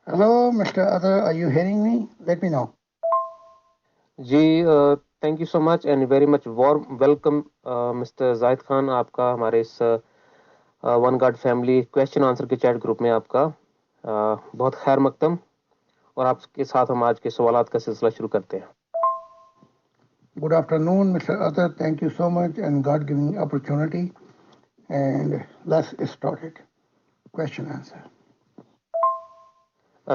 Hello, Mr. Other. Are you hearing me? Let me know. جی thank you so much and very much warm welcome mister Zahid Khan آپ کا ہمارے اس Vanguard family question answer کے chat group میں آپ کا بہت خیر مقدم اور آپ کے ساتھ ہم آج کے سوالات کا سلسلہ شروع کرتے ہیں. Good afternoon, Mr. Other. Thank you so much and God giving opportunity. And let's start it. Question answer.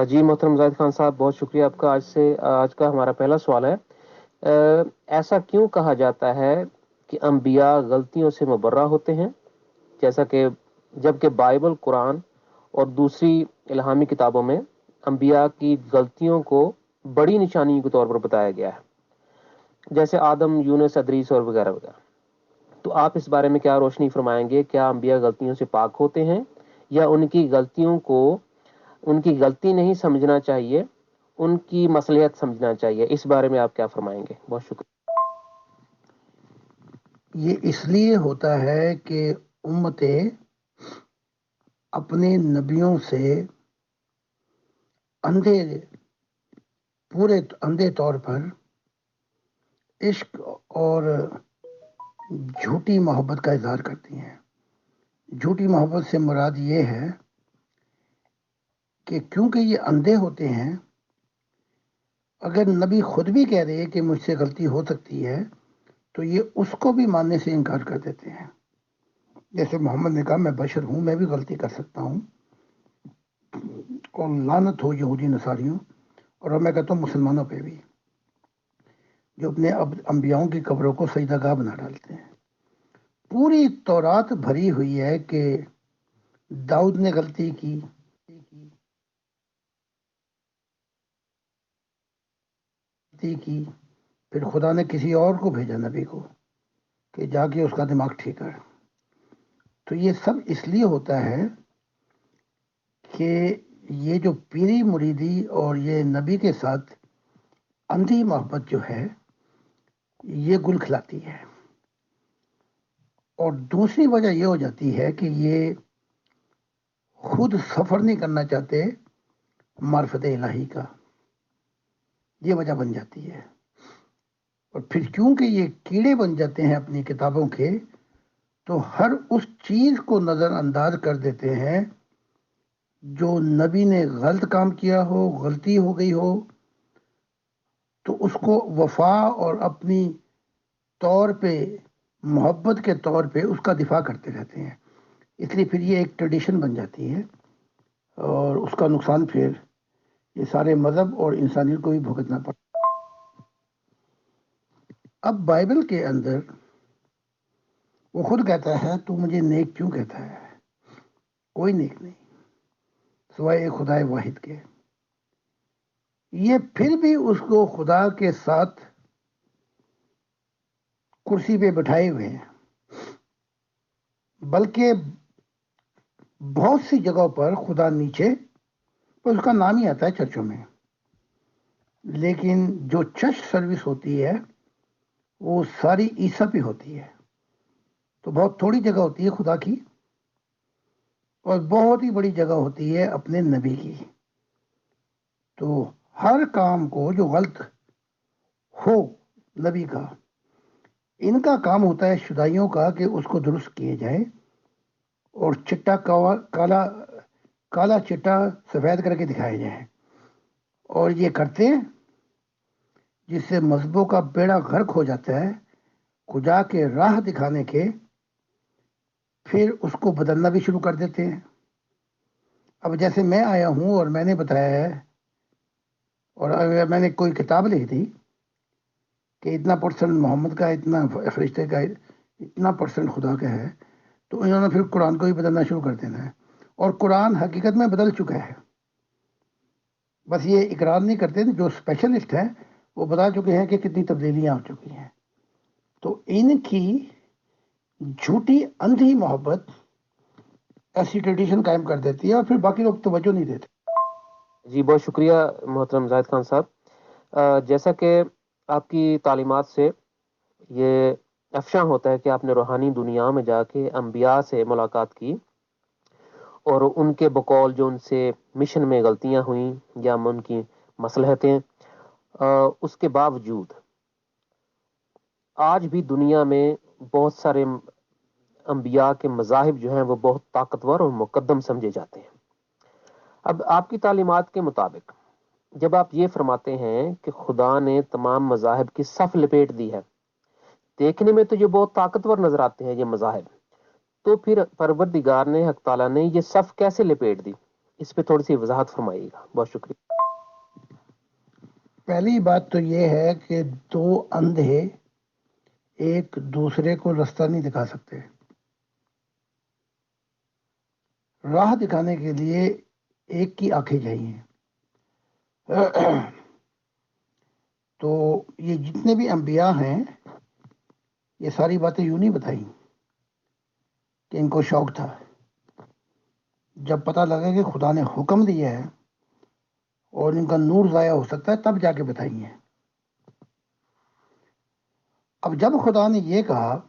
جی محترم زاہد خان صاحب بہت شکریہ آپ کا. آج کا ہمارا پہلا سوال ہے ایسا کیوں کہا جاتا ہے کہ انبیاء غلطیوں سے مبرہ ہوتے ہیں جیسا کہ جبکہ بائبل قرآن اور دوسری الہامی کتابوں میں انبیاء کی غلطیوں کو بڑی نشانی کے طور پر بتایا گیا ہے جیسے آدم یونس ادریس اور وغیرہ وغیرہ. تو آپ اس بارے میں کیا روشنی فرمائیں گے؟ کیا انبیاء غلطیوں سے پاک ہوتے ہیں یا ان کی غلطی نہیں سمجھنا چاہیے، ان کی مصلحت سمجھنا چاہیے؟ اس بارے میں آپ کیا فرمائیں گے؟ بہت شکریہ. یہ اس لیے ہوتا ہے کہ امتیں اپنے نبیوں سے اندھے پورے اندھے طور پر عشق اور جھوٹی محبت کا اظہار کرتی ہیں. جھوٹی محبت سے مراد یہ ہے کہ کیونکہ یہ اندھے ہوتے ہیں، اگر نبی خود بھی کہہ رہے کہ مجھ سے غلطی ہو سکتی ہے تو یہ اس کو بھی ماننے سے انکار کر دیتے ہیں. جیسے محمد نے کہا میں بشر ہوں، میں بھی غلطی کر سکتا ہوں، اور لعنت ہو یہودی نصاریوں، اور میں کہتا ہوں مسلمانوں پہ بھی، جو اپنے انبیاؤں کی قبروں کو سجدہ گاہ بنا ڈالتے ہیں. پوری تورات بھری ہوئی ہے کہ داؤد نے غلطی کی، پھر خدا نے کسی اور کو بھیجا نبی کو کہ جا کے اس کا دماغ ٹھیک کر. تو یہ سب اس لیے ہوتا ہے کہ یہ جو پیری مریدی اور یہ نبی کے ساتھ اندھی محبت جو ہے یہ گل کھلاتی ہے. اور دوسری وجہ یہ ہو جاتی ہے کہ یہ خود سفر نہیں کرنا چاہتے معرفت الہی کا، یہ وجہ بن جاتی ہے. اور پھر کیونکہ یہ کیڑے بن جاتے ہیں اپنی کتابوں کے، تو ہر اس چیز کو نظر انداز کر دیتے ہیں جو نبی نے غلط کام کیا ہو، غلطی ہو گئی ہو، تو اس کو وفا اور اپنی طور پہ محبت کے طور پہ اس کا دفاع کرتے رہتے ہیں. اس لیے پھر یہ ایک ٹریڈیشن بن جاتی ہے اور اس کا نقصان پھر یہ سارے مذہب اور انسانیت کو بھی بھگتنا پڑتا. اب بائبل کے اندر وہ خود کہتا ہے تو مجھے نیک کیوں کہتا ہے؟ کوئی نیک نہیں سوائے خدا واحد کے. یہ پھر بھی اس کو خدا کے ساتھ کرسی پہ بٹھائے ہوئے ہیں، بلکہ بہت سی جگہوں پر خدا نیچے، پر اس کا نام ہی آتا ہے چرچوں میں، لیکن جو چرچ سروس ہوتی ہے وہ ساری عیسیٰ پہ ہوتی ہے. تو بہت تھوڑی جگہ ہوتی ہے خدا کی اور بہت ہی بڑی جگہ ہوتی ہے اپنے نبی کی. تو ہر کام کو جو غلط ہو نبی کا، ان کا کام ہوتا ہے شدائیوں کا کہ اس کو درست کیے جائے اور چٹا کالا کالا چٹا سفید کر کے دکھائے جائیں. اور یہ کرتے ہیں جس سے مذہبوں کا بیڑا غرق ہو جاتا ہے. خدا کے راہ دکھانے کے پھر اس کو بدلنا بھی شروع کر دیتے ہیں. اب جیسے میں آیا ہوں اور میں نے بتایا ہے، اور اگر میں نے کوئی کتاب لکھ دی کہ اتنا پرسنٹ محمد کا، اتنا فرشتے کا، اتنا پرسنٹ خدا کا ہے، تو انہوں نے پھر قرآن کو بھی بدلنا شروع کر دینا ہے. اور قرآن حقیقت میں بدل چکا ہے، بس یہ اقرار نہیں کرتے. جو اسپیشلسٹ ہیں وہ بتا چکے ہیں کہ کتنی تبدیلیاں ہو چکی ہیں. تو ان کی جھوٹی اندھی محبت ایسی ٹریڈیشن قائم کر دیتی ہے اور پھر باقی لوگ توجہ نہیں دیتے. جی بہت شکریہ محترم زاہد خان صاحب. جیسا کہ آپ کی تعلیمات سے یہ افشاں ہوتا ہے کہ آپ نے روحانی دنیا میں جا کے انبیاء سے ملاقات کی اور ان کے بقول جو ان سے مشن میں غلطیاں ہوئیں یا ان کی مصلحتیں، اس کے باوجود آج بھی دنیا میں بہت سارے انبیاء کے مذاہب جو ہیں وہ بہت طاقتور اور مقدم سمجھے جاتے ہیں۔ اب آپ کی تعلیمات کے مطابق جب آپ یہ فرماتے ہیں کہ خدا نے تمام مذاہب کی صف لپیٹ دی ہے، دیکھنے میں تو یہ بہت طاقتور نظر آتے ہیں یہ مذاہب، تو پھر پروردگار نے، حق تعالیٰ نے یہ صف کیسے لپیٹ دی؟ اس پہ تھوڑی سی وضاحت فرمائیے گا، بہت شکریہ۔ پہلی بات تو یہ ہے کہ دو اندھے ایک دوسرے کو راستہ نہیں دکھا سکتے۔ راہ دکھانے کے لیے ایک کی آنکھیں چاہیے۔ تو یہ جتنے بھی انبیاء ہیں یہ ساری باتیں یوں نہیں بتائیں کہ ان کو شوق تھا، جب پتہ لگا کہ خدا نے حکم دیا ہے اور ان کا نور ضائع ہو سکتا ہے تب جا کے بتائی ہیں۔ اب جب خدا نے یہ کہا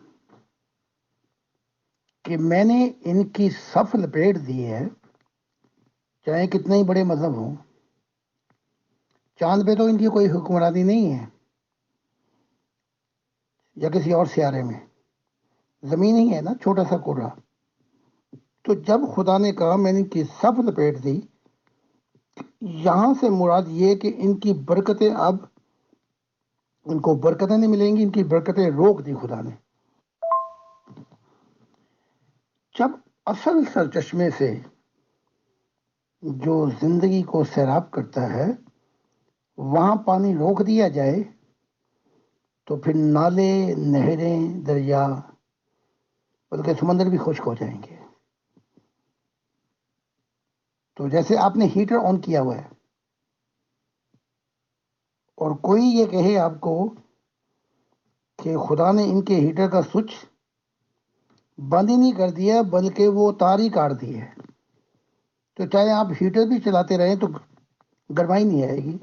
کہ میں نے ان کی صف لپیٹ دی ہے، چاہے کتنے ہی بڑے مذہب ہوں، چاند پہ تو ان کی کوئی حکمرانی نہیں ہے یا کسی اور سیارے میں، زمین ہی ہے نا، چھوٹا سا کوڑا۔ تو جب خدا نے کہا میں نے ان کی صف لپیٹ دی، یہاں سے مراد یہ کہ ان کی برکتیں اب ان کو برکتیں نہیں ملیں گی، ان کی برکتیں روک دی خدا نے۔ جب اصل سرچشمے سے جو زندگی کو سیراب کرتا ہے وہاں پانی روک دیا جائے تو پھر نالے، نہریں، دریا، بلکہ سمندر بھی خشک ہو جائیں گے۔ تو جیسے آپ نے ہیٹر آن کیا ہوا ہے اور کوئی یہ کہے آپ کو کہ خدا نے ان کے ہیٹر کا سوئچ بند ہی نہیں کر دیا بلکہ وہ تار ہی کاٹ دی ہے، تو چاہے آپ ہیٹر بھی چلاتے رہیں تو گرمائی نہیں آئے گی۔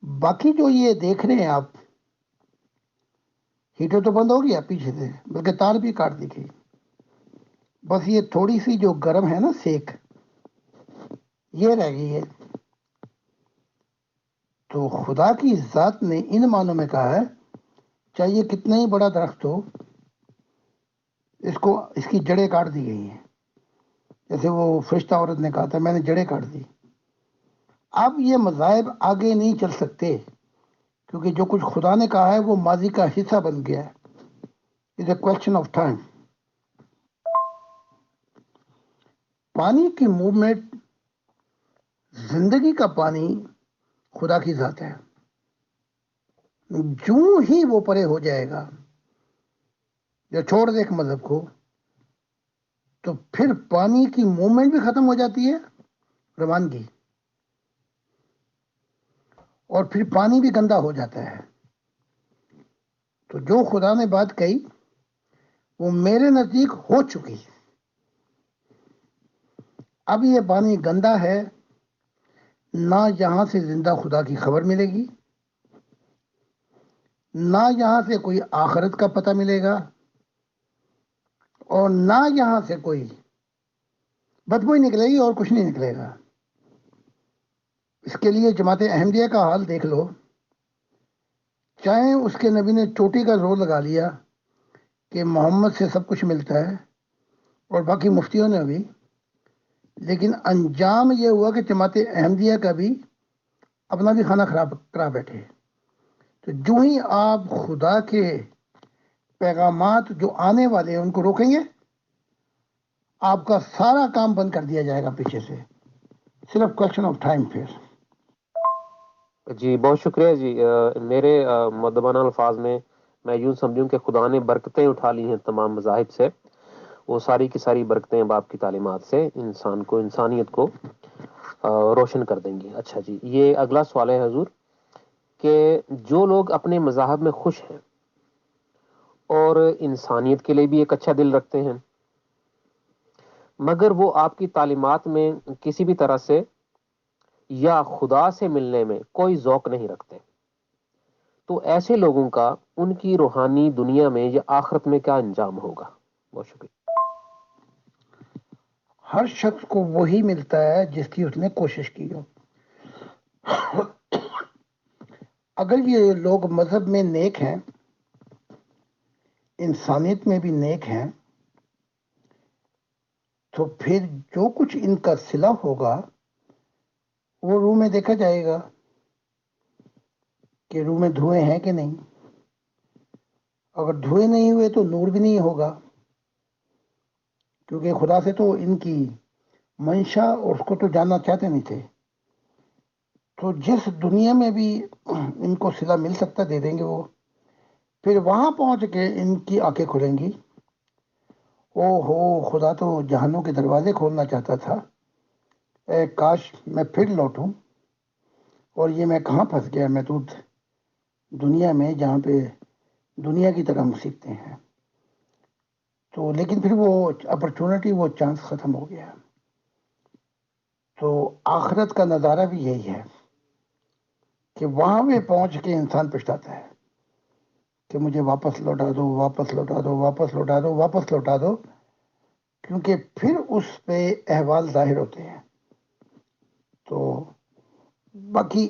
باقی جو یہ دیکھ رہے ہیں آپ، ہیٹر تو بند ہو گیا پیچھے سے بلکہ تار بھی کاٹ دی گئی، بس یہ تھوڑی سی جو گرم ہے نا سیک، یہ رہ گئی ہے۔ تو خدا کی ذات نے ان معنوں میں کہا ہے چاہے یہ کتنا ہی بڑا درخت ہو، اس کی جڑیں کاٹ دی گئی ہیں، جیسے وہ فرشتہ عورت نے کہا تھا میں نے جڑیں کاٹ دی۔ اب یہ مذاہب آگے نہیں چل سکتے کیونکہ جو کچھ خدا نے کہا ہے وہ ماضی کا حصہ بن گیا ہے۔ It's a question of time. پانی کی موومنٹ، زندگی کا پانی خدا کی ذات ہے، جو ہی وہ پرے ہو جائے گا یا چھوڑ دے ایک مذہب کو تو پھر پانی کی موومنٹ بھی ختم ہو جاتی ہے، روانگی، اور پھر پانی بھی گندا ہو جاتا ہے۔ تو جو خدا نے بات کہی وہ میرے نزدیک ہو چکی، اب یہ پانی گندا ہے، نہ یہاں سے زندہ خدا کی خبر ملے گی، نہ یہاں سے کوئی آخرت کا پتہ ملے گا، اور نہ یہاں سے کوئی بدبو ہی نکلے گی اور کچھ نہیں نکلے گا۔ اس کے لیے جماعت احمدیہ کا حال دیکھ لو، چاہے اس کے نبی نے چوٹی کا زور لگا لیا کہ محمد سے سب کچھ ملتا ہے اور باقی مفتیوں نے بھی، لیکن انجام یہ ہوا کہ جماعت احمدیہ کا بھی اپنا بھی کھانا خراب کرا بیٹھے۔ تو جو ہی آپ خدا کے پیغامات جو آنے والے ہیں ان کو روکیں گے، آپ کا سارا کام بند کر دیا جائے گا پیچھے سے، صرف کوسچن آف ٹائم پھر۔ جی بہت شکریہ جی۔ میرے مدبانہ الفاظ میں یوں سمجھوں کہ خدا نے برکتیں اٹھا لی ہیں تمام مذاہب سے، وہ ساری کی ساری برکتیں باپ کی تعلیمات سے انسان کو، انسانیت کو روشن کر دیں گی۔ اچھا جی، یہ اگلا سوال ہے حضور کہ جو لوگ اپنے مذاہب میں خوش ہیں اور انسانیت کے لیے بھی ایک اچھا دل رکھتے ہیں، مگر وہ آپ کی تعلیمات میں کسی بھی طرح سے یا خدا سے ملنے میں کوئی ذوق نہیں رکھتے، تو ایسے لوگوں کا ان کی روحانی دنیا میں یا آخرت میں کیا انجام ہوگا؟ بہت شکریہ۔ ہر شخص کو وہی ملتا ہے جس کی اس نے کوشش کی ہو. اگر یہ لوگ مذہب میں نیک ہیں، انسانیت میں بھی نیک ہیں، تو پھر جو کچھ ان کا صلہ ہوگا وہ روح میں دیکھا جائے گا کہ روح میں دھوئے ہیں کہ نہیں. اگر دھوئے نہیں ہوئے تو نور بھی نہیں ہوگا، کیونکہ خدا سے تو ان کی منشا اور اس کو تو جاننا چاہتے نہیں تھے. تو جس دنیا میں بھی ان کو صلہ مل سکتا دے دیں گے وہ. پھر وہاں پہنچ کے ان کی آنکھیں کھلیں گی. او ہو، خدا تو جہانوں کے دروازے کھولنا چاہتا تھا. اے کاش میں پھر لوٹوں. اور یہ میں کہاں پھنس گیا محدود دنیا میں، جہاں پہ دنیا کی طرح مصیبتیں ہیں. تو لیکن پھر وہ اپرچونٹی، وہ چانس ختم ہو گیا. تو آخرت کا نظارہ بھی یہی ہے کہ وہاں پہ پہنچ کے انسان پچھتاتا ہے کہ مجھے واپس لوٹا دو، واپس لوٹا دو، واپس لوٹا دو، واپس لوٹا دو. کیونکہ پھر اس پہ احوال ظاہر ہوتے ہیں. تو باقی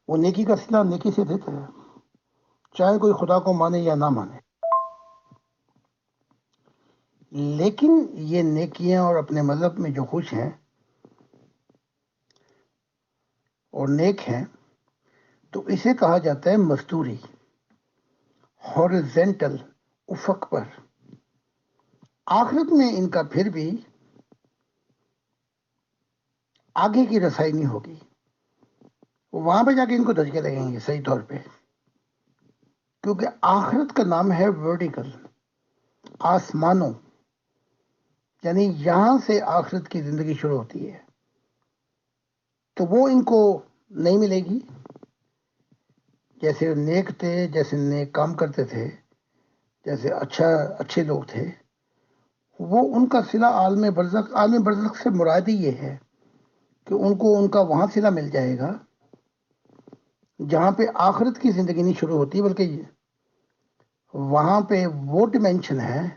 وہ نیکی کا صلہ نیکی سے دیتا ہے، چاہے کوئی خدا کو مانے یا نہ مانے. لیکن یہ نیکیاں اور اپنے مذہب میں جو خوش ہیں اور نیک ہیں، تو اسے کہا جاتا ہے مزدوری، ہاریزونٹل، افق پر. آخرت میں ان کا پھر بھی آگے کی رسائی نہیں ہوگی. وہاں پہ جا کے ان کو دھچکے لگیں گے صحیح طور پہ، کیونکہ آخرت کا نام ہے ورٹیکل، آسمانوں. یعنی یہاں سے آخرت کی زندگی شروع ہوتی ہے. تو وہ ان کو نہیں ملے گی. جیسے نیک تھے، جیسے نیک کام کرتے تھے، جیسے اچھے لوگ تھے، وہ ان کا صلہ عالم برزخ. عالم برزخ سے مراد ہی یہ ہے کہ ان کو ان کا وہاں صلہ مل جائے گا جہاں پہ آخرت کی زندگی نہیں شروع ہوتی، بلکہ وہاں پہ وہ ڈیمینشن ہے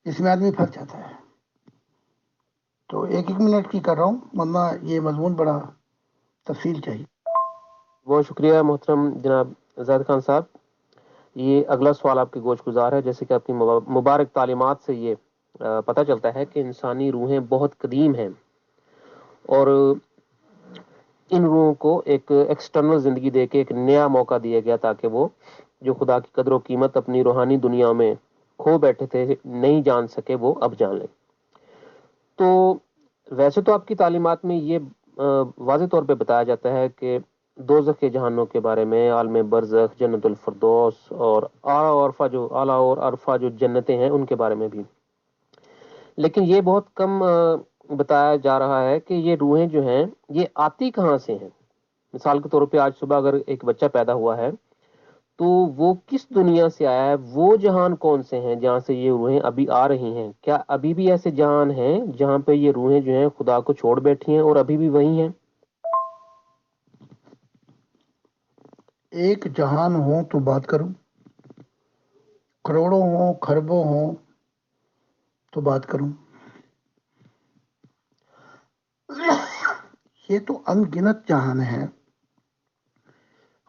جس میں آدمی پھنس جاتا ہے. تو ایک منٹ کی کر رہا ہوں، ورنہ یہ مضمون بڑا تفصیل چاہیے. بہت شکریہ محترم جناب زاہد خان صاحب. یہ اگلا سوال آپ کے گوش گزار ہے. جیسے کہ آپ کی مبارک تعلیمات سے یہ پتہ چلتا ہے کہ انسانی روحیں بہت قدیم ہیں، اور ان روحوں کو ایک ایکسٹرنل زندگی دے کے ایک نیا موقع دیا گیا تاکہ وہ جو خدا کی قدر و قیمت اپنی روحانی دنیا میں کھو بیٹھے تھے، نہیں جان سکے، وہ اب جان لیں. تو ویسے تو آپ کی تعلیمات میں یہ واضح طور پہ بتایا جاتا ہے کہ دوزخ کے جہانوں کے بارے میں، عالم برزخ، جنت الفردوس، اور اعلیٰ اور عرفہ جو جنتیں ہیں ان کے بارے میں بھی. لیکن یہ بہت کم بتایا جا رہا ہے کہ یہ روحیں جو ہیں یہ آتی کہاں سے ہیں. مثال کے طور پہ آج صبح اگر ایک بچہ پیدا ہوا ہے تو وہ کس دنیا سے آیا ہے، وہ جہان کون سے ہیں جہاں سے یہ روحیں ابھی آ رہی ہیں. کیا ابھی بھی ایسے جہان ہیں جہاں پہ یہ روحیں جو ہیں خدا کو چھوڑ بیٹھی ہیں اور ابھی بھی وہی ہیں؟ ایک جہان ہو تو بات کروں، کروڑوں ہوں، خربوں ہوں تو بات کروں. یہ تو ان گنت جہان ہیں،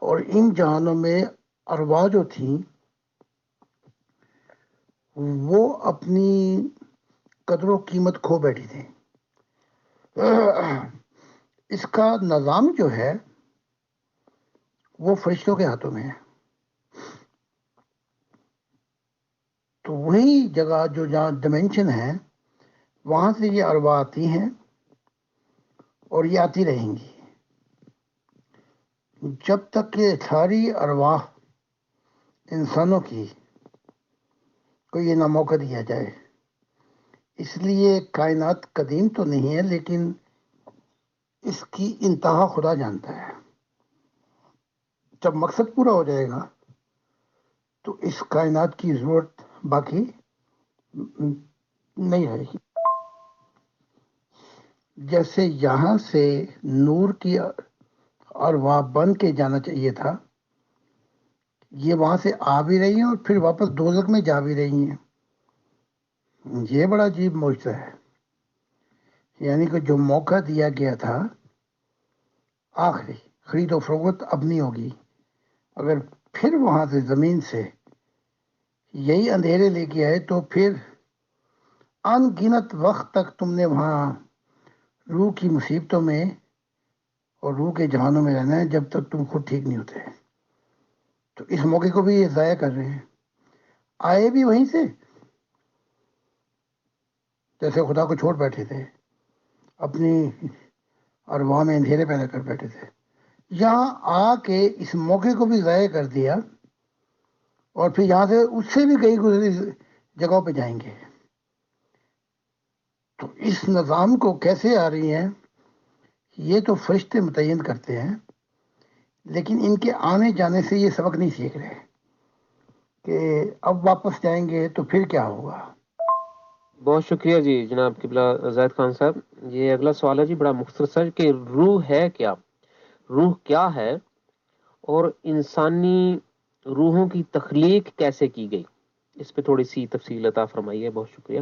اور ان جہانوں میں ارواح جو تھیں وہ اپنی قدر و قیمت کھو بیٹھی تھی. اس کا نظام جو ہے وہ فرشتوں کے ہاتھوں میں ہے. تو وہی جگہ جو جہاں ڈیمینشن ہے وہاں سے یہ ارواح آتی ہیں اور یہ آتی رہیں گی جب تک کہ ساری ارواح انسانوں کی کو یہ نہ موقع دیا جائے. اس لیے کائنات قدیم تو نہیں ہے، لیکن اس کی انتہا خدا جانتا ہے. جب مقصد پورا ہو جائے گا تو اس کائنات کی ضرورت باقی نہیں رہے گی. جیسے یہاں سے نور کی ارواح بن کے جانا چاہیے تھا، یہ وہاں سے آ بھی رہی ہیں اور پھر واپس دوزخ میں جا بھی رہی ہیں. یہ بڑا عجیب معجزہ ہے. یعنی کہ جو موقع دیا گیا تھا آخری، خرید و فروخت اب نہیں ہوگی، اگر پھر وہاں سے زمین سے یہی اندھیرے لے کے آئے تو پھر ان گنت وقت تک تم نے وہاں روح کی مصیبتوں میں اور روح کے جہانوں میں رہنا ہے، جب تک تم خود ٹھیک نہیں ہوتے۔ تو اس موقع کو بھی یہ ضائع کر رہے ہیں، آئے بھی وہیں سے، جیسے خدا کو چھوڑ بیٹھے تھے، اپنی ارواح میں اندھیرے پیدا کر بیٹھے تھے، یہاں آ کے اس موقع کو بھی ضائع کر دیا، اور پھر یہاں سے اس سے بھی کئی گزری جگہوں پہ جائیں گے۔ تو اس نظام کو کیسے آ رہی ہیں یہ تو فرشتے متعین کرتے ہیں، لیکن ان کے آنے جانے سے یہ سبق نہیں سیکھ رہے کہ اب واپس جائیں گے تو پھر کیا ہوگا۔ بہت شکریہ جی جناب قبلہ زید خان صاحب۔ یہ اگلا سوال ہے جی، بڑا مختصر کہ روح ہے کیا؟ روح کیا ہے اور انسانی روحوں کی تخلیق کیسے کی گئی؟ اس پہ تھوڑی سی تفصیل عطا فرمائیے، بہت شکریہ۔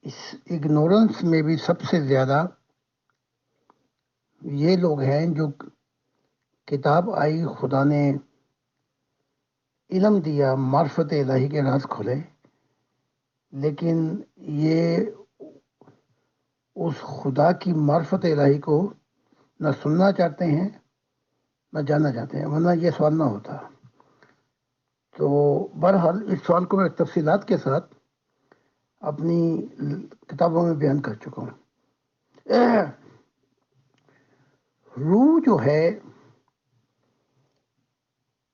اس اگنورنس میں بھی سب سے زیادہ یہ لوگ ہیں جو کتاب آئی، خدا نے علم دیا، معرفت الہی کے راز کھولے، لیکن یہ اس خدا کی معرفت الہی کو نہ سننا چاہتے ہیں نہ جاننا چاہتے ہیں، ورنہ یہ سوال نہ ہوتا۔ تو بہرحال اس سوال کو میں تفصیلات کے ساتھ اپنی کتابوں میں بیان کر چکا ہوں۔ روح جو ہے،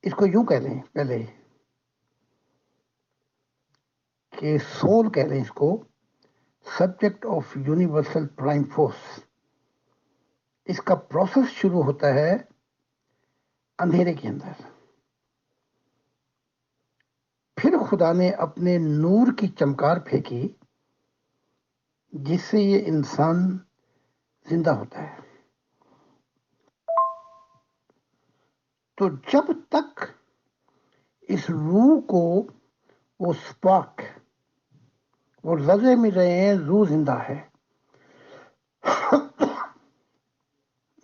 اس کو یوں کہہ لیں پہلے کہ سول کہہ لیں اس کو، subject of universal prime force. اس کا پروسیس شروع ہوتا ہے اندھیرے کے اندر، پھر خدا نے اپنے نور کی چمکار پھینکی جس سے یہ انسان زندہ ہوتا ہے۔ تو جب تک اس روح کو وہ سپارک، وہ ذرے مل رہے ہیں، روح زندہ ہے۔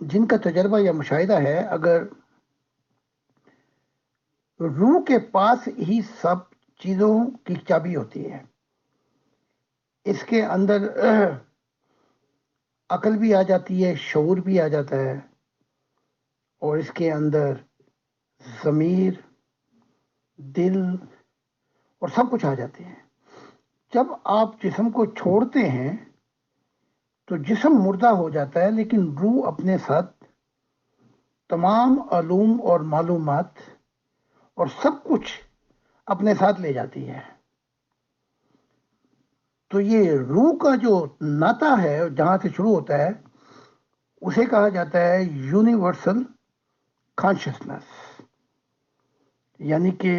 جن کا تجربہ یا مشاہدہ ہے، اگر روح کے پاس ہی سب چیزوں کی چابی ہوتی ہے، اس کے اندر عقل بھی آ جاتی ہے، شعور بھی آ جاتا ہے، اور اس کے اندر ضمیر، دل اور سب کچھ آ جاتے ہیں۔ جب آپ جسم کو چھوڑتے ہیں تو جسم مردہ ہو جاتا ہے، لیکن روح اپنے ساتھ تمام علوم اور معلومات اور سب کچھ اپنے ساتھ لے جاتی ہے۔ تو یہ روح کا جو ناطہ ہے، جہاں سے شروع ہوتا ہے، اسے کہا جاتا ہے یونیورسل کانشسنس، یعنی کہ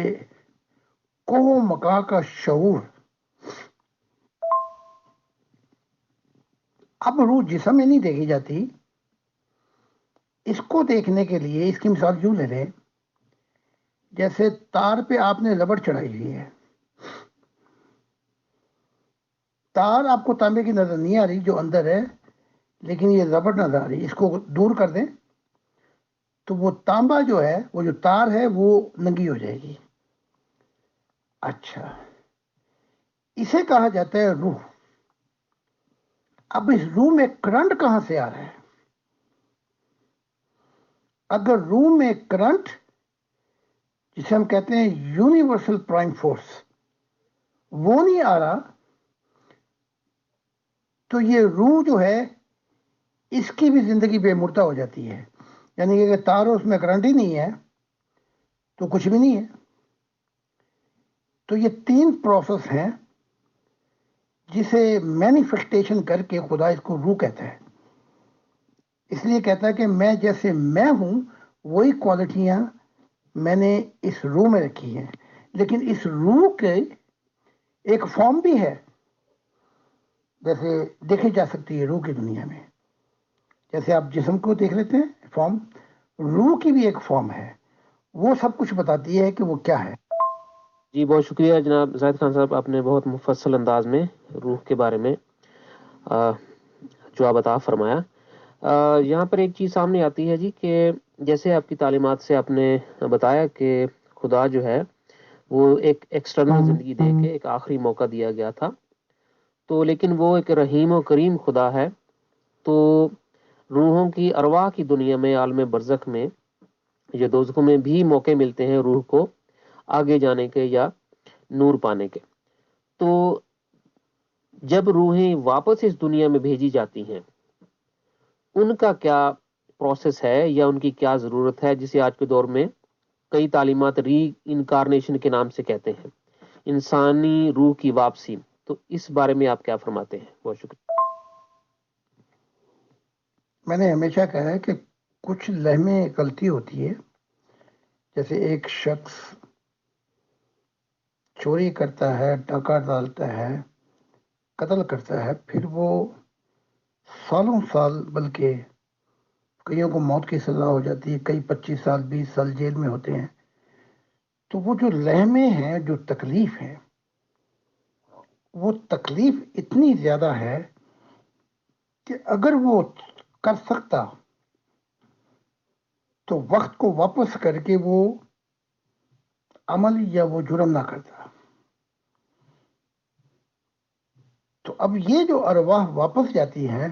کوہ مکاں کا شعور۔ اب روح جسم میں نہیں دیکھی جاتی، اس کو دیکھنے کے لیے اس کی مثال یوں لے لیں، جیسے تار پہ آپ نے ربڑ چڑھائی ہوئی ہے، تار آپ کو تانبے کی نظر نہیں آ رہی جو اندر ہے، لیکن یہ ربڑ نظر آ رہی، اس کو دور کر دیں تو وہ تانبا جو ہے، وہ جو تار ہے، وہ ننگی ہو جائے گی۔ اچھا، اسے کہا جاتا ہے روح۔ اب اس روح میں کرنٹ کہاں سے آ رہا ہے؟ اگر روح میں کرنٹ، جسے ہم کہتے ہیں یونیورسل پرائم فورس، وہ نہیں آ رہا، تو یہ روح جو ہے اس کی بھی زندگی بے مردہ ہو جاتی ہے۔ یعنی کہ اگر تار اس میں کرنٹ ہی نہیں ہے تو کچھ بھی نہیں ہے۔ تو یہ تین پروسیس ہیں جسے مینیفیسٹیشن کر کے خدا اس کو روح کہتا ہے۔ اس لیے کہتا ہے کہ میں جیسے میں ہوں، وہی کوالٹیاں میں نے اس روح میں رکھی ہیں، لیکن اس روح کے ایک فارم بھی ہے، جیسے دیکھی جا سکتی ہے روح کی دنیا میں۔ جیسے آپ جسم کو دیکھ لیتے ہیں فارم، روح کی بھی ایک فارم ہے، وہ سب کچھ بتاتی ہے کہ وہ کیا ہے۔ جی بہت شکریہ جناب زاہد خان صاحب، آپ نے بہت مفصل انداز میں روح کے بارے میں جو آپ عطا فرمایا۔ یہاں پر ایک چیز سامنے آتی ہے جی کہ جیسے آپ کی تعلیمات سے آپ نے بتایا کہ خدا جو ہے وہ ایک ایکسٹرنل زندگی دے کے ایک آخری موقع دیا گیا تھا، تو لیکن وہ ایک رحیم و کریم خدا ہے، تو روحوں کی ارواح کی دنیا میں عالم برزخ میں یہ دوزخوں میں بھی موقع ملتے ہیں روح کو آگے جانے کے یا نور پانے کے۔ تو جب روحیں واپس اس دنیا میں بھیجی جاتی ہیں ان کا کیا پروسیس ہے یا ان کی کیا ضرورت ہے، جسے آج کے دور میں کئی تعلیمات ری انکارنیشن کے نام سے کہتے ہیں، انسانی روح کی واپسی؟ تو اس بارے میں آپ کیا فرماتے ہیں؟ بہت شکریہ۔ میں نے ہمیشہ کہا ہے کہ کچھ لہمیں غلطی ہوتی ہے، جیسے ایک شخص چوری کرتا ہے، ڈاکہ ڈالتا ہے، قتل کرتا ہے، پھر وہ سالوں سال، بلکہ کئیوں کو موت کی سزا ہو جاتی ہے، کئی 25 سال 20 سال جیل میں ہوتے ہیں، تو وہ جو لہمیں ہیں، جو تکلیف ہے، وہ تکلیف اتنی زیادہ ہے کہ اگر وہ کر سکتا تو وقت کو واپس کر کے وہ عمل یا وہ جرم نہ کرتا۔ تو اب یہ جو ارواح واپس جاتی ہیں،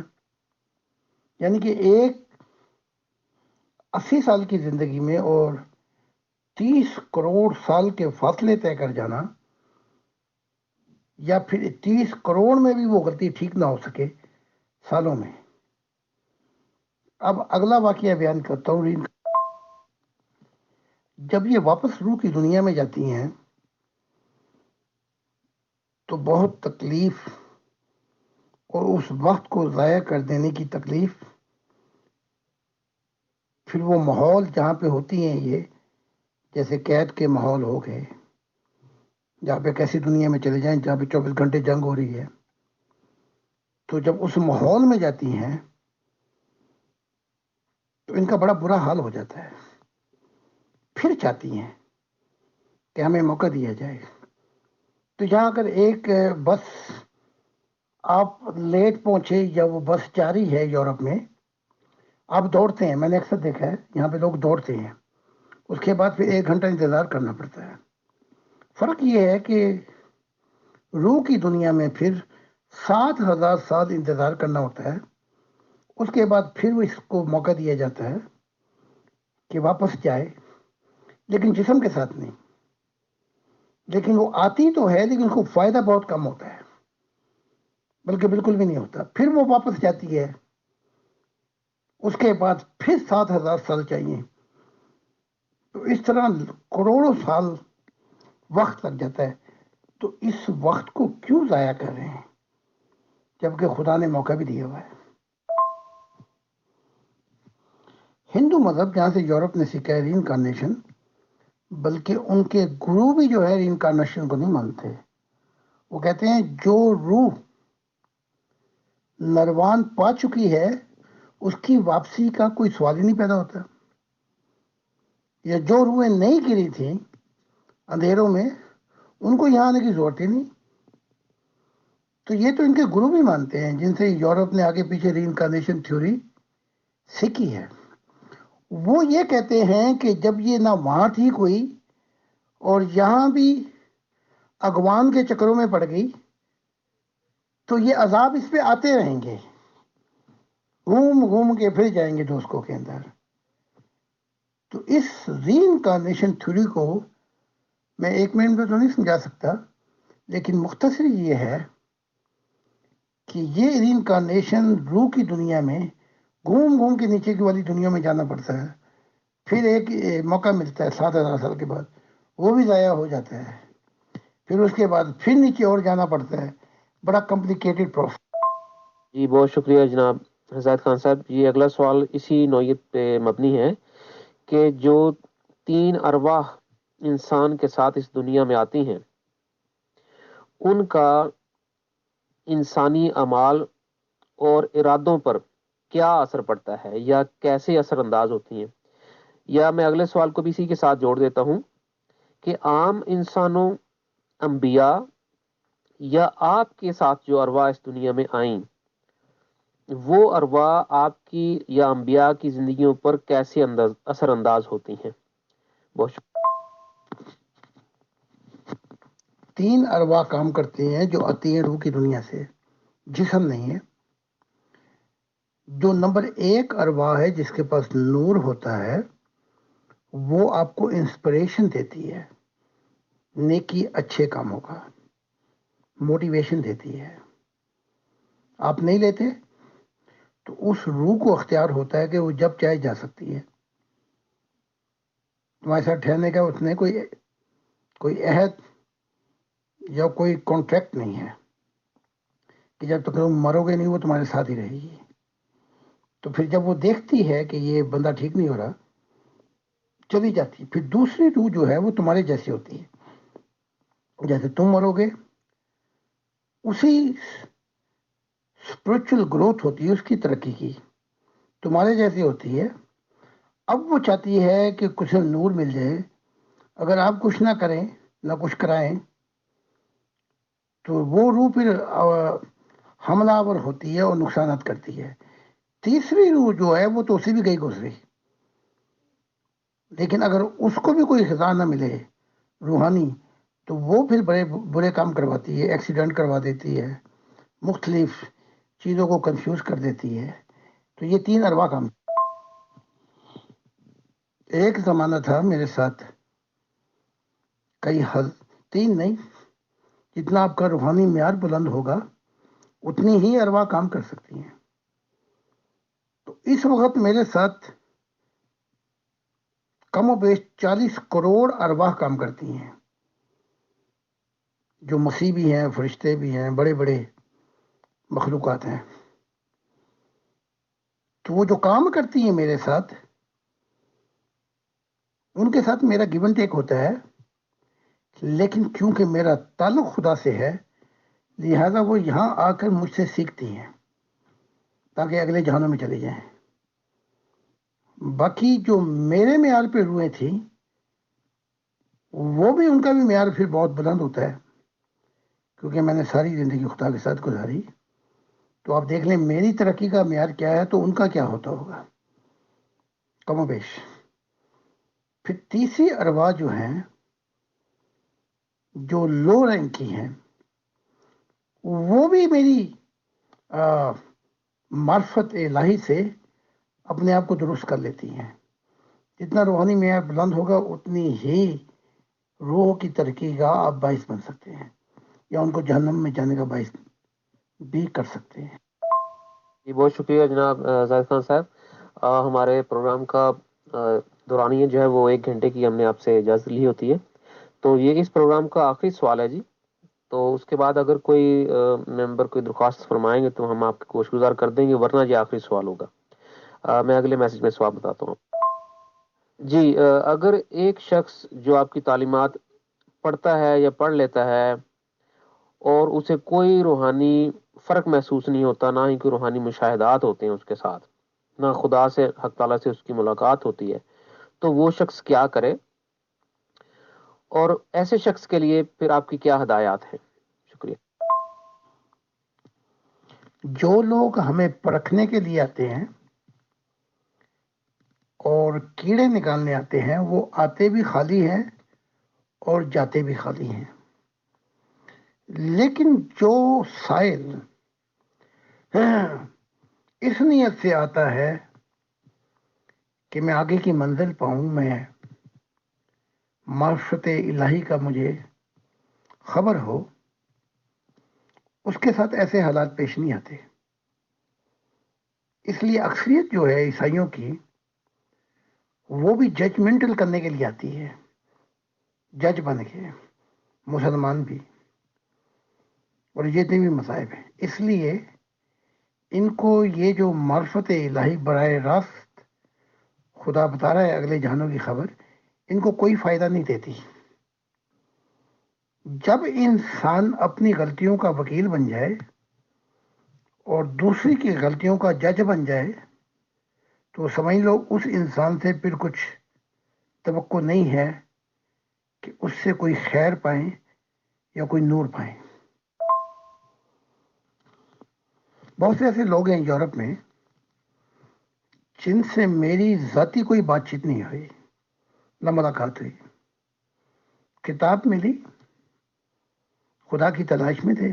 یعنی کہ ایک 80 سال کی زندگی میں اور 30 کروڑ سال کے فاصلے طے کر جانا، یا پھر 30 کروڑ میں بھی وہ غلطی ٹھیک نہ ہو سکے سالوں میں۔ اب اگلا واقعہ بیان کرتا ہوں۔ جب یہ واپس روح کی دنیا میں جاتی ہیں تو بہت تکلیف، اور اس وقت کو ضائع کر دینے کی تکلیف، پھر وہ ماحول جہاں پہ ہوتی ہیں یہ، جیسے قید کے ماحول ہو گئے، جہاں پہ کیسی دنیا میں چلے جائیں جہاں پہ 24 گھنٹے جنگ ہو رہی ہے، تو جب اس ماحول میں جاتی ہیں تو ان کا بڑا برا حال ہو جاتا ہے، پھر چاہتی ہیں کہ ہمیں موقع دیا جائے۔ تو یہاں اگر ایک بس آپ لیٹ پہنچے یا وہ بس جاری ہے یورپ میں، آپ دوڑتے ہیں، میں نے اکثر دیکھا ہے یہاں پہ لوگ دوڑتے ہیں، اس کے بعد پھر 1 گھنٹہ انتظار کرنا پڑتا ہے۔ فرق یہ ہے کہ روح کی دنیا میں پھر 7,000 سال انتظار کرنا ہوتا ہے، اس کے بعد پھر اس کو موقع دیا جاتا ہے کہ واپس جائے، لیکن جسم کے ساتھ نہیں۔ لیکن وہ آتی تو ہے، لیکن اس کو فائدہ بہت کم ہوتا ہے، بلکہ بالکل بھی نہیں ہوتا۔ پھر وہ واپس جاتی ہے، اس کے بعد پھر 7,000 سال چاہیے، تو اس طرح کروڑوں سال وقت لگ جاتا ہے۔ تو اس وقت کو کیوں ضائع کر رہے ہیں جبکہ خدا نے موقع بھی دیا ہوا ہے؟ ہندو مذہب جہاں سے یورپ نے سیکھا ہے ری انکارنیشن، بلکہ ان کے گرو بھی جو ہے ری انکارنیشن کو نہیں مانتے۔ وہ کہتے ہیں جو روح نروان پا چکی ہے اس کی واپسی کا کوئی سوال ہی نہیں پیدا ہوتا، یا جو روحیں نہیں گری تھیں اندھیروں میں ان کو یہاں آنے کی ضرورت ہی نہیں۔ تو یہ تو ان کے گرو بھی مانتے ہیں جن سے یورپ نے آگے پیچھے ری انکارنیشن تھیوری سیکھی ہے۔ وہ یہ کہتے ہیں کہ جب یہ نہ وہاں ٹھیک ہوئی اور یہاں بھی اگوان کے چکروں میں پڑ گئی، تو یہ عذاب اس پہ آتے رہیں گے، گھوم گھوم کے پھر جائیں گے دوستوں کے اندر۔ تو اس ری انکارنیشن تھیوری کو میں 1 منٹ میں تو نہیں سمجھا سکتا، لیکن مختصر یہ ہے کہ یہ ری انکارنیشن روح کی دنیا میں گھوم گھوم کے نیچے کی والی دنیا میں جانا پڑتا ہے، پھر ایک موقع ملتا ہے 7,000 سال کے بعد، وہ بھی ضائع ہو جاتا ہے، پھر اس کے بعد پھر نیچے اور جانا پڑتا ہے، بڑا کمپلیکیٹڈ پروسیس۔ جی بہت شکریہ جناب زاہد خان صاحب۔ یہ اگلا سوال اسی نوعیت پہ مبنی ہے کہ جو 3 ارواح انسان کے ساتھ اس دنیا میں آتی ہیں ان کا انسانی اعمال اور ارادوں پر کیا اثر پڑتا ہے یا کیسے اثر انداز ہوتی ہیں؟ یا میں اگلے سوال کو بھی اسی کے ساتھ جوڑ دیتا ہوں کہ عام انسانوں انبیاء یا آپ کے ساتھ جو ارواح اس دنیا میں آئیں، وہ ارواح آپ کی یا انبیاء کی زندگیوں پر کیسے اثر انداز ہوتی ہیں؟ بہت شکریہ۔ 3 ارواح کام کرتے ہیں جو آتی ہیں روح کی دنیا سے، جسم نہیں ہے۔ جو نمبر 1 ارواح ہے جس کے پاس نور ہوتا ہے، وہ آپ کو انسپریشن دیتی ہے، نیکی اچھے کاموں کا موٹیویشن دیتی ہے۔ آپ نہیں لیتے تو اس روح کو اختیار ہوتا ہے کہ وہ جب چاہے جا سکتی ہے۔ تمہارے ساتھ ٹھہرنے کا اس نے کوئی عہد یا کوئی کانٹریکٹ نہیں ہے کہ جب تک تم مرو گے نہیں وہ تمہارے ساتھ ہی رہے گی۔ تو پھر جب وہ دیکھتی ہے کہ یہ بندہ ٹھیک نہیں ہو رہا، چلی جاتی ہے۔ پھر دوسری روح جو ہے وہ تمہارے جیسی ہوتی ہے، جیسے تم مرو گے اسی اسپرچل گروتھ ہوتی ہے، اس کی ترقی کی تمہارے جیسی ہوتی ہے۔ اب وہ چاہتی ہے کہ کچھ نور مل جائے۔ اگر آپ کچھ نہ کریں، نہ کچھ کرائیں، تو وہ روح پھر حملہ آور ہوتی ہے اور نقصانات کرتی ہے۔ تیسری روح جو ہے وہ تو اسی بھی گئی گزری، لیکن اگر اس کو بھی کوئی خزانہ نہ ملے روحانی، تو وہ پھر بڑے برے کام کرواتی ہے، ایکسیڈنٹ کروا دیتی ہے، مختلف چیزوں کو کنفیوز کر دیتی ہے۔ تو یہ 3 ارواح کام۔ ایک زمانہ تھا میرے ساتھ، کئی حل 3 نہیں، جتنا آپ کا روحانی معیار بلند ہوگا اتنی ہی ارواح کام کر سکتی ہیں۔ تو اس وقت میرے ساتھ کم و بیش 40 کروڑ ارواح کام کرتی ہیں، جو مسیح بھی ہیں، فرشتے بھی ہیں، بڑے بڑے مخلوقات ہیں۔ تو وہ جو کام کرتی ہیں میرے ساتھ، ان کے ساتھ میرا گیو اینڈ ٹیک ہوتا ہے، لیکن کیونکہ میرا تعلق خدا سے ہے، لہذا وہ یہاں آ کر مجھ سے سیکھتی ہیں تاکہ اگلے جہانوں میں چلے جائیں۔ باقی جو میرے معیار پہ روحیں تھیں، وہ بھی ان کا بھی معیار پھر بہت بلند ہوتا ہے، کیونکہ میں نے ساری زندگی خدا کے ساتھ گزاری۔ تو آپ دیکھ لیں میری ترقی کا معیار کیا ہے تو ان کا کیا ہوتا ہوگا، کم و بیش۔ پھر تیسری ارواح جو ہیں، جو لو رینک کی ہیں، وہ بھی میری معرفت الہی سے اپنے آپ کو درست کر لیتی ہیں۔ جتنا روحانی معیار بلند ہوگا اتنی ہی روح کی ترقی کا آپ باعث بن سکتے ہیں، یا ان کو جہنم میں جانے کا باعث بھی کر سکتے ہیں۔ جی بہت شکریہ جناب زاہد خان صاحب۔ ہمارے پروگرام کا دورانیہ جو ہے وہ 1 گھنٹے کی ہم نے آپ سے اجازت لی ہوتی ہے، تو یہ اس پروگرام کا آخری سوال ہے جی۔ تو اس کے بعد اگر کوئی ممبر کوئی درخواست فرمائیں گے تو ہم آپ کو کوشش گزار کر دیں گے، ورنہ یہ آخری سوال ہوگا۔ میں اگلے میسج میں سوال بتاتا ہوں جی۔ اگر ایک شخص جو آپ کی تعلیمات پڑھتا ہے یا پڑھ لیتا ہے اور اسے کوئی روحانی فرق محسوس نہیں ہوتا، نہ ہی کوئی روحانی مشاہدات ہوتے ہیں اس کے ساتھ، نہ خدا سے حق تعالیٰ سے اس کی ملاقات ہوتی ہے، تو وہ شخص کیا کرے؟ اور ایسے شخص کے لیے پھر آپ کی کیا ہدایات ہیں؟ شکریہ۔ جو لوگ ہمیں پرکھنے کے لیے آتے ہیں اور کیڑے نکالنے آتے ہیں، وہ آتے بھی خالی ہیں اور جاتے بھی خالی ہیں۔ لیکن جو سائل اس نیت سے آتا ہے کہ میں آگے کی منزل پاؤں، میں معرفت الہی کا مجھے خبر ہو، اس کے ساتھ ایسے حالات پیش نہیں آتے۔ اس لیے اکثریت جو ہے عیسائیوں کی، وہ بھی ججمنٹل کرنے کے لیے آتی ہے، جج بن کے، مسلمان بھی، اور یہ بھی مذاہب ہیں۔ اس لیے ان کو یہ جو معرفت الہی براہ راست خدا بتا رہا ہے اگلے جہانوں کی خبر، ان کو کوئی فائدہ نہیں دیتی۔ جب انسان اپنی غلطیوں کا وکیل بن جائے اور دوسری کی غلطیوں کا جج بن جائے، تو سمجھ لو اس انسان سے پھر کچھ توقع نہیں ہے کہ اس سے کوئی خیر پائیں یا کوئی نور پائیں. بہت سے ایسے لوگ ہیں یورپ میں جن سے میری ذاتی کوئی بات چیت نہیں ہوئی، نہ ملاقات ہوئی. کتاب ملی، خدا کی تلاش میں تھے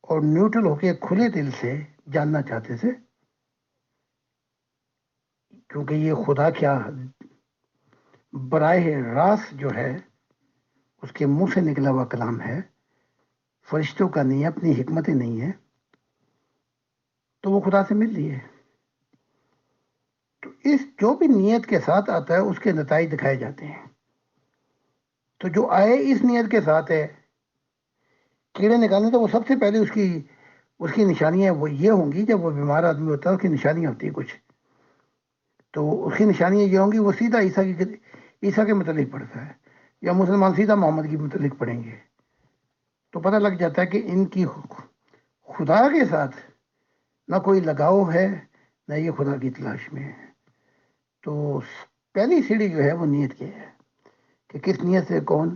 اور نیوٹرل ہو کے کھلے دل سے جاننا چاہتے تھے، کیونکہ یہ خدا کیا براہ راست جو ہے اس کے منہ سے نکلا ہوا کلام ہے، فرشتوں کا نہیں ہے، اپنی حکمتیں نہیں ہے، تو وہ خدا سے مل لیے. تو اس جو بھی نیت کے ساتھ آتا ہے اس کے نتائج دکھائے جاتے ہیں. تو جو آئے اس نیت کے ساتھ ہے کیڑے نکالنے، تو وہ سب سے پہلے اس کی نشانیاں وہ یہ ہوں گی. جب وہ بیمار آدمی ہوتا ہے اس کی نشانیاں ہوتی ہیں کچھ، تو اس کی نشانیاں یہ ہوں گی وہ سیدھا عیسیٰ کے متعلق پڑھتا ہے، یا مسلمان سیدھا محمد کے متعلق پڑھیں گے. تو پتہ لگ جاتا ہے کہ ان کی خدا کے ساتھ نہ کوئی لگاؤ ہے، نہ یہ خدا کی تلاش میں ہے. تو پہلی سیڑھی جو ہے وہ نیت کی ہے کہ کس نیت سے کون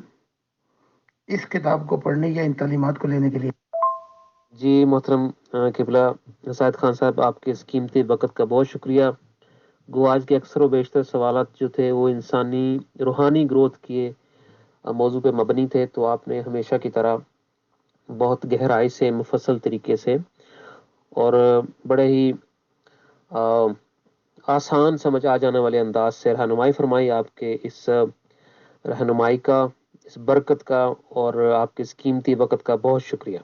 اس کتاب کو پڑھنے یا ان تعلیمات کو لینے کے لیے. جی محترم قبلہ سعد خان صاحب، آپ کے اس قیمتی وقت کا بہت شکریہ. گو آج کے اکثر و بیشتر سوالات جو تھے وہ انسانی روحانی گروتھ کے موضوع پہ مبنی تھے، تو آپ نے ہمیشہ کی طرح بہت گہرائی سے، مفصل طریقے سے اور بڑے ہی آسان سمجھ آ جانے والے انداز سے رہنمائی فرمائی. آپ کے اس رہنمائی کا، اس برکت کا اور آپ کے اس قیمتی وقت کا بہت شکریہ.